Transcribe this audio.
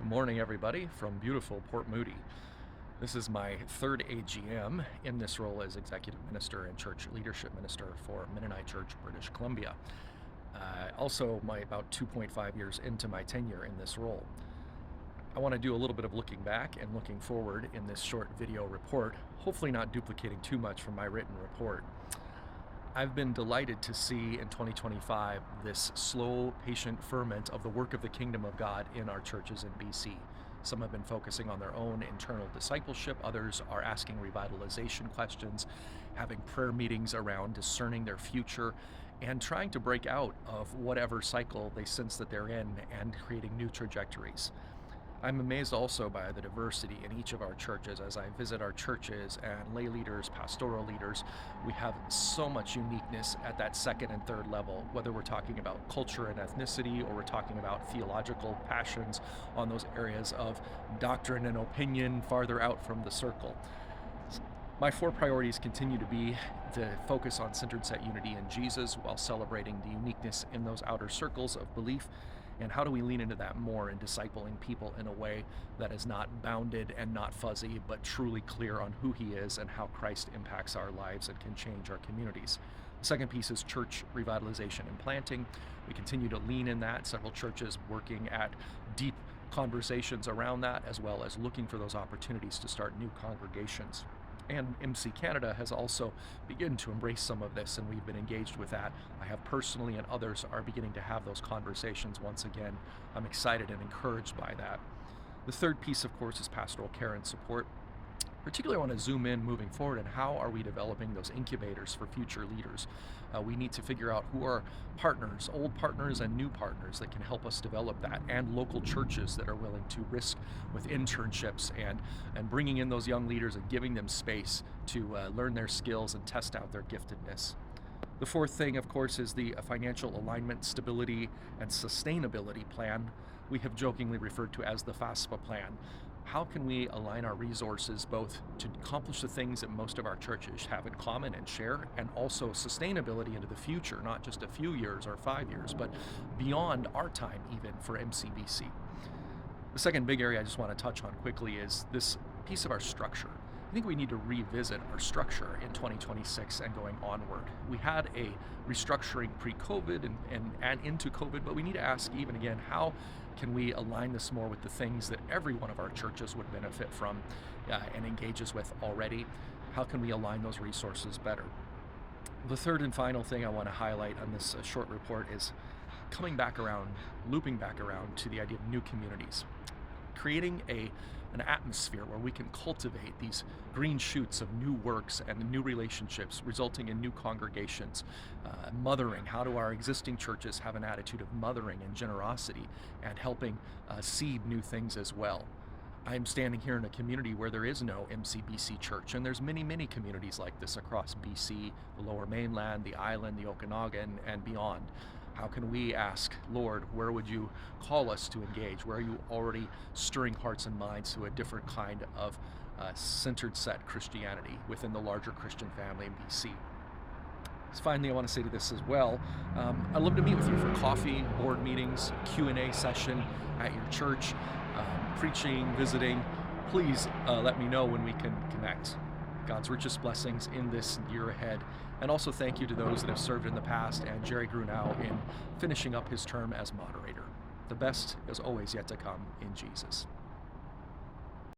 Good morning, everybody, from beautiful Port Moody. This is my third AGM in this role as Executive Minister and Church Leadership Minister for Mennonite Church, British Columbia. Also, about 2.5 years into my tenure in this role. I want to do a little bit of looking back and looking forward in this short video report, hopefully not duplicating too much from my written report. I've been delighted to see in 2025 this slow, patient ferment of the work of the kingdom of God in our churches in BC. Some have been focusing on their own internal discipleship. Others are asking revitalization questions, having prayer meetings around discerning their future, and trying to break out of whatever cycle they sense that they're in and creating new trajectories. I'm amazed also by the diversity in each of our churches. As I visit our churches and lay leaders, pastoral leaders, we have so much uniqueness at that second and third level, whether we're talking about culture and ethnicity or we're talking about theological passions on those areas of doctrine and opinion farther out from the circle. My four priorities continue to be to focus on centered set unity in Jesus while celebrating the uniqueness in those outer circles of belief. And how do we lean into that more in discipling people in a way that is not bounded and not fuzzy, but truly clear on who he is and how Christ impacts our lives and can change our communities. The second piece is church revitalization and planting. We continue to lean in that. Several churches working at deep conversations around that, as well as looking for those opportunities to start new congregations. And MC Canada has also begun to embrace some of this, and we've been engaged with that. I have personally, and others are beginning to have those conversations once again. I'm excited and encouraged by that. The third piece, of course, is pastoral care and support. Particularly, I want to zoom in moving forward and how are we developing those incubators for future leaders. We need to figure out who are partners, old partners and new partners that can help us develop that, and local churches that are willing to risk with internships and bringing in those young leaders and giving them space to learn their skills and test out their giftedness. The fourth thing, of course, is the financial alignment, stability, and sustainability plan we have jokingly referred to as the FASPA plan. How can we align our resources both to accomplish the things that most of our churches have in common and share, and also sustainability into the future, not just a few years or 5 years, but beyond our time even for MCBC. The second big area I just want to touch on quickly is this piece of our structure. I think we need to revisit our structure in 2026 and going onward. We had a restructuring pre-COVID and into COVID, but we need to ask even again, how can we align this more with the things that every one of our churches would benefit from and engages with already? How can we align those resources better? The third and final thing I want to highlight on this short report is coming back around, looping back around to the idea of new communities. Creating an atmosphere where we can cultivate these green shoots of new works and new relationships, resulting in new congregations. Mothering, how do our existing churches have an attitude of mothering and generosity and helping seed new things as well? I'm standing here in a community where there is no MCBC church, and there's many, many communities like this across BC, the Lower Mainland, the island, the Okanagan, and beyond. How can we ask, Lord, where would you call us to engage? Where are you already stirring hearts and minds to a different kind of centered set Christianity within the larger Christian family in BC? So finally, I want to say to this as well, I'd love to meet with you for coffee, board meetings, Q&A session at your church, preaching, visiting. Please let me know when we can connect. God's richest blessings in this year ahead. And also thank you to those that have served in the past and Jerry Grunow in finishing up his term as moderator. The best is always yet to come in Jesus.